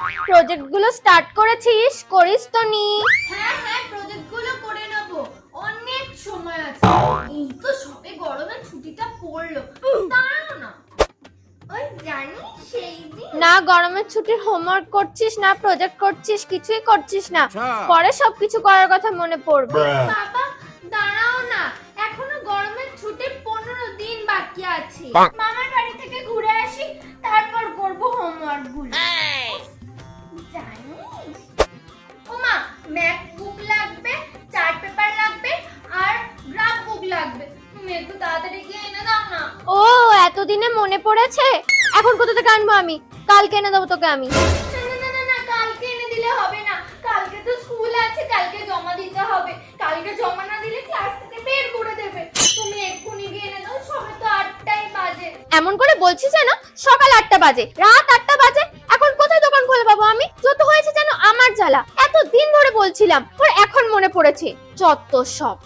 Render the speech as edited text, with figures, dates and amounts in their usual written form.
প্রজেক্টগুলো স্টার্ট করেছিস? করিস তো নি? হ্যাঁ হ্যাঁ, প্রজেক্টগুলো করে নেব, অনেক সময় আছে। এই তো সবে গরমের ছুটিটা পড়লো, দাঁড়াও না। ওই জানি সেই দিন না গরমের ছুটির হোমওয়ার্ক করছিস, না প্রজেক্ট করছিস, কিছুই করছিস না। পরে সবকিছু করার কথা মনে পড়বে। বাবা দাঁড়াও না, এখনো গরমের ছুটির 15 দিন বাকি আছে। মামার বাড়ি থেকে ঘুরে আসি, তারপর করব হোমওয়ার্ক গুলো। জানিস ওমা, ম্যাথ বুক লাগবে, চার্ট পেপার লাগবে, আর গ্রাফ বুক লাগবে। তুমি একটু তাড়াতাড়ি গিয়ে এনে দাও না। ও এতদিনে মনে পড়েছে? এখন কোথা থেকে আনবো আমি? কালকে এনে দেবো তোকে আমি। না না না না না, কালকে এনে দিলে হবে না, কালকে তো স্কুল আছে, কালকে জমা দিতে হবে। কালকে জমা না দিলে ক্লাস থেকে বের করে দেবে। তুমি এক্ষুনি গিয়ে এনে দাও, সবে তো 8টাই বাজে। এমন করে বলছিস যেন সকাল 8টা বাজে, রাত 8টা বাজে। এখন কোথায় দোকান খুলে পাবো আমি? যত হয়েছে যেন আমার জ্বালা। এত দিন ধরে বলছিলাম, ওর এখন মনে পড়েছে। যত সব।